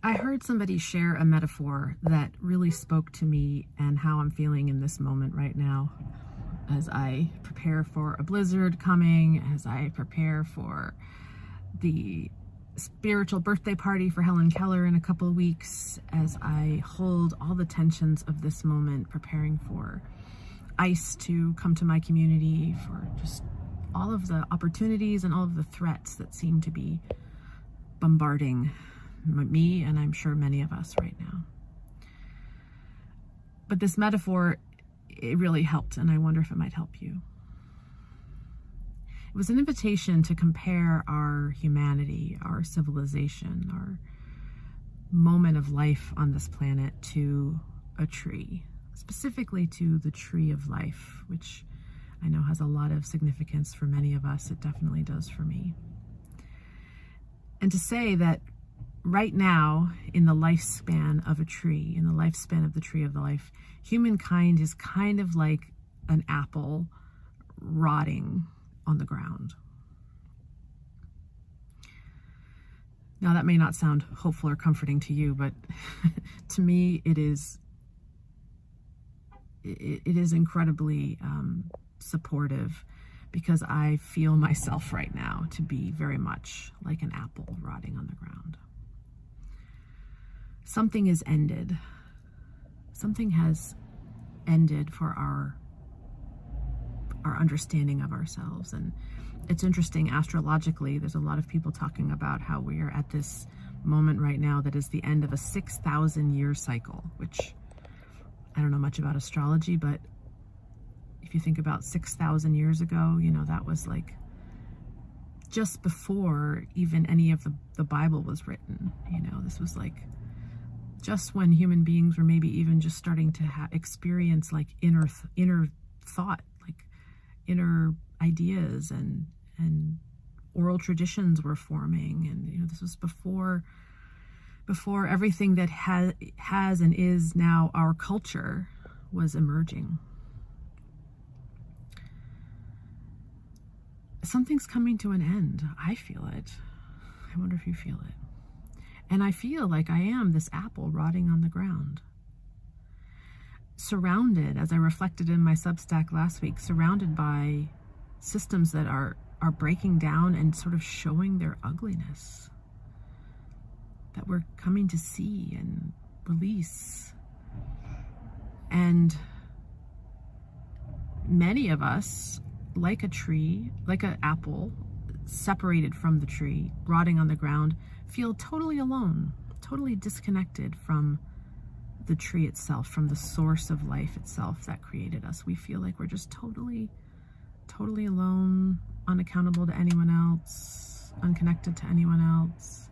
I heard somebody share a metaphor that really spoke to me and how I'm feeling in this moment right now as I prepare for a blizzard coming, as I prepare for the spiritual birthday party for Helen Keller in a couple of weeks, as I hold all the tensions of this moment, preparing for ICE to come to my community, for just all of the opportunities and all of the threats that seem to be bombarding me, and I'm sure many of us right now. But this metaphor, it really helped, and I wonder if it might help you. It was an invitation to compare our humanity, our civilization, our moment of life on this planet to a tree, specifically to the tree of life, which I know has a lot of significance for many of us. It definitely does for me. And to say that right now, in the lifespan of a tree, in the lifespan of the tree of the life, humankind is kind of like an apple rotting on the ground. Now, that may not sound hopeful or comforting to you, but to me, it is incredibly supportive, because I feel myself right now to be very much like an apple rotting on the ground. Something is ended. Something has ended for our understanding of ourselves. And it's interesting, astrologically, there's a lot of people talking about how we are at this moment right now that is the end of a 6,000-year cycle, which I don't know much about astrology, but if you think about 6,000 years ago, that was like just before even any of the Bible was written. This was like just when human beings were maybe even just starting to experience like inner thought, like inner ideas, and oral traditions were forming. And this was before everything that has and is now our culture was emerging. Something's coming to an end. I feel it. I wonder if you feel it. And I feel like I am this apple rotting on the ground. Surrounded, as I reflected in my Substack last week, surrounded by systems that are breaking down and sort of showing their ugliness, that we're coming to see and release. And many of us, like a tree, like an apple, separated from the tree, rotting on the ground, feel totally alone, totally disconnected from the tree itself, from the source of life itself that created us. We feel like we're just totally alone, unaccountable to anyone else, unconnected to anyone else,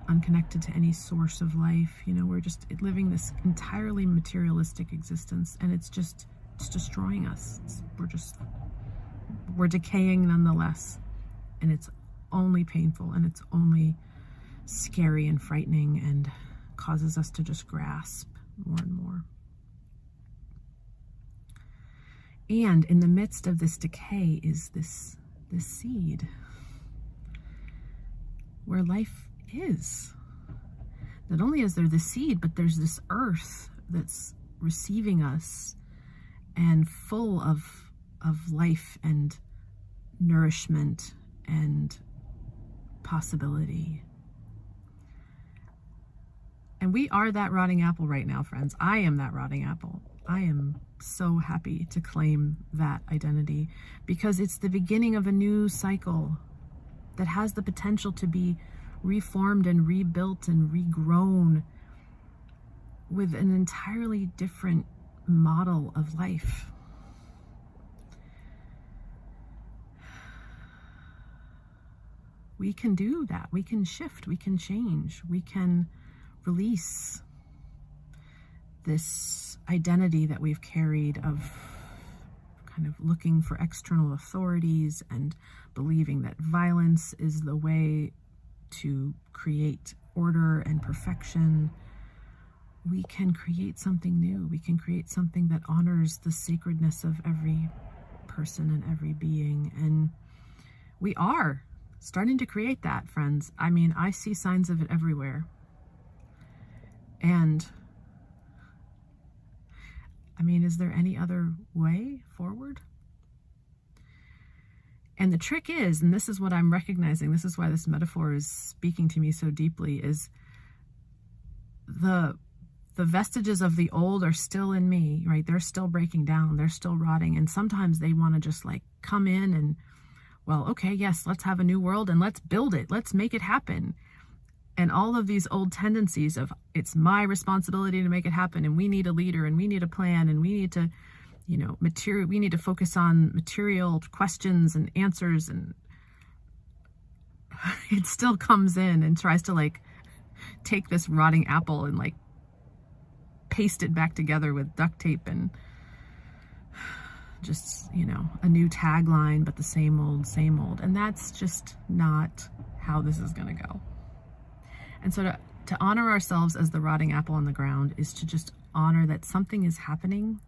unconnected to any source of life. We're just living this entirely materialistic existence, and it's destroying us. We're decaying nonetheless, and it's only painful, and it's only scary and frightening, and causes us to just grasp more and more. And in the midst of this decay is this seed where life is. Not only is there the seed, but there's this earth that's receiving us and full of life and nourishment and possibility. And we are that rotting apple right now, friends. I am that rotting apple. I am so happy to claim that identity, because it's the beginning of a new cycle that has the potential to be reformed and rebuilt and regrown with an entirely different model of life. We can do that. We can shift. We can change. We can release this identity that we've carried of kind of looking for external authorities and believing that violence is the way to create order and perfection. We can create something new. We can create something that honors the sacredness of every person and every being. And we are starting to create that, friends. I mean, I see signs of it everywhere. And I mean, is there any other way forward? And the trick is, and this is what I'm recognizing, this is why this metaphor is speaking to me so deeply, is the vestiges of the old are still in me, right? They're still breaking down, they're still rotting. And sometimes they want to just like come in and, well, okay, yes, let's have a new world and let's build it. Let's make it happen. And all of these old tendencies of it's my responsibility to make it happen, and we need a leader, and we need a plan, and we need to, we need to focus on material questions and answers, and it still comes in and tries to like take this rotting apple and like paste it back together with duct tape and just, a new tagline, but the same old, same old. And that's just not how this is going to go. And so to honor ourselves as the rotting apple on the ground is to just honor that something is happening.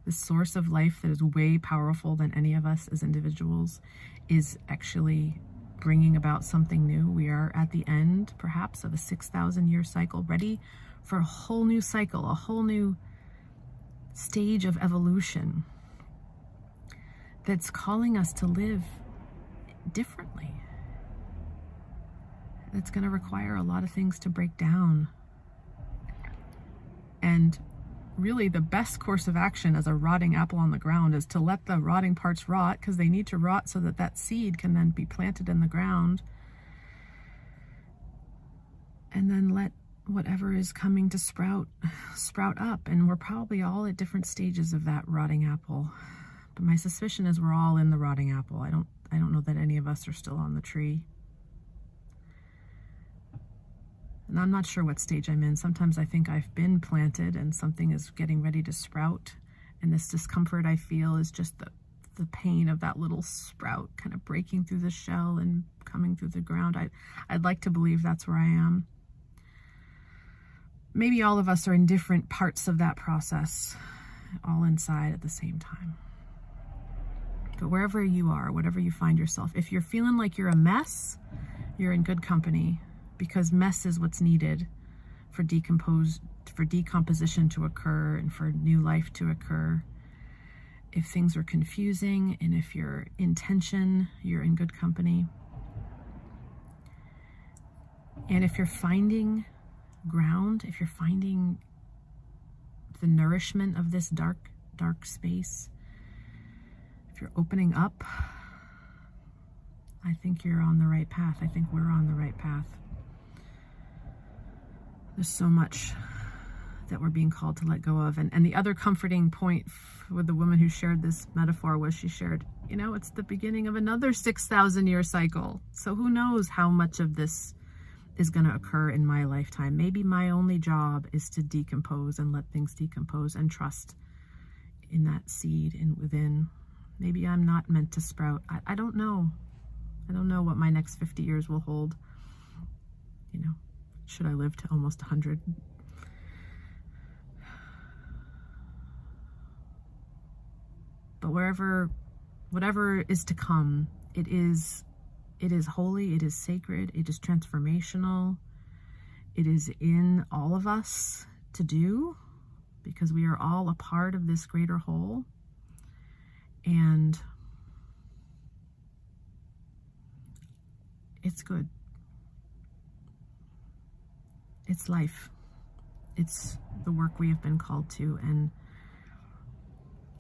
This source of life that is way powerful than any of us as individuals is actually bringing about something new. We are at the end, perhaps, of a 6,000-year cycle, ready for a whole new cycle, a whole new stage of evolution that's calling us to live differently. It's going to require a lot of things to break down. And really the best course of action as a rotting apple on the ground is to let the rotting parts rot, because they need to rot so that that seed can then be planted in the ground. And then let whatever is coming to sprout up. And we're probably all at different stages of that rotting apple. But my suspicion is we're all in the rotting apple. I don't know that any of us are still on the tree. And I'm not sure what stage I'm in. Sometimes I think I've been planted and something is getting ready to sprout. And this discomfort I feel is just the pain of that little sprout kind of breaking through the shell and coming through the ground. I'd like to believe that's where I am. Maybe all of us are in different parts of that process, all inside at the same time. But wherever you are, whatever you find yourself, if you're feeling like you're a mess, you're in good company. Because mess is what's needed for decomposition to occur and for new life to occur. If things are confusing and if you're in tension, you're in good company. And if you're finding ground, if you're finding the nourishment of this dark, dark space, if you're opening up, I think you're on the right path. I think we're on the right path. There's so much that we're being called to let go of. And the other comforting point with the woman who shared this metaphor was she shared, it's the beginning of another 6,000-year cycle. So who knows how much of this is going to occur in my lifetime. Maybe my only job is to decompose and let things decompose and trust in that seed and within. Maybe I'm not meant to sprout. I don't know. I don't know what my next 50 years will hold. Should I live to almost 100? But whatever is to come, it is holy, it is sacred, it is transformational. It is in all of us to do, because we are all a part of this greater whole. And it's good. It's life. It's the work we have been called to. And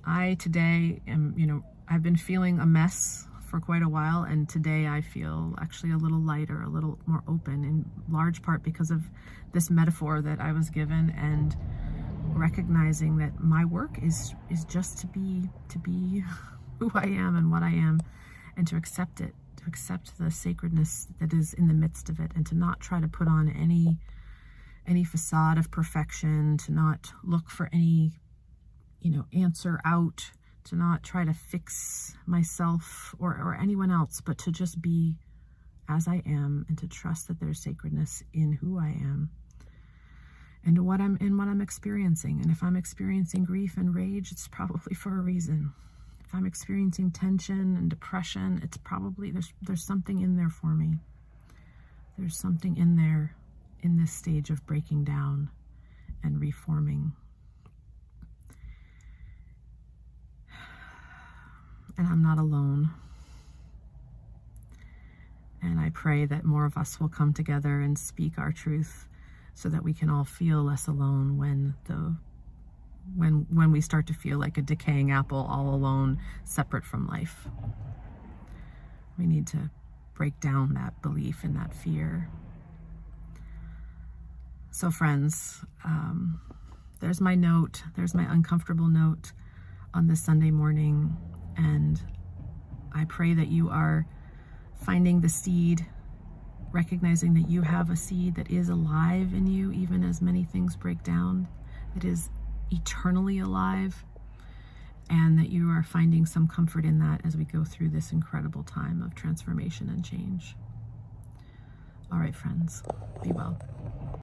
I today am, I've been feeling a mess for quite a while. And today I feel actually a little lighter, a little more open, in large part because of this metaphor that I was given, and recognizing that my work is just to be who I am and what I am, and to accept it, to accept the sacredness that is in the midst of it, and to not try to put on any facade of perfection, to not look for any, answer out, to not try to fix myself or anyone else, but to just be as I am, and to trust that there's sacredness in who I am and what I'm experiencing. And if I'm experiencing grief and rage, it's probably for a reason. If I'm experiencing tension and depression, it's probably there's something in there for me. There's something in there in this stage of breaking down and reforming. And I'm not alone. And I pray that more of us will come together and speak our truth so that we can all feel less alone when we start to feel like a decaying apple, all alone, separate from life. We need to break down that belief and that fear. So friends, there's my note, there's my uncomfortable note on this Sunday morning, and I pray that you are finding the seed, recognizing that you have a seed that is alive in you, even as many things break down, that is eternally alive, and that you are finding some comfort in that as we go through this incredible time of transformation and change. All right, friends, be well.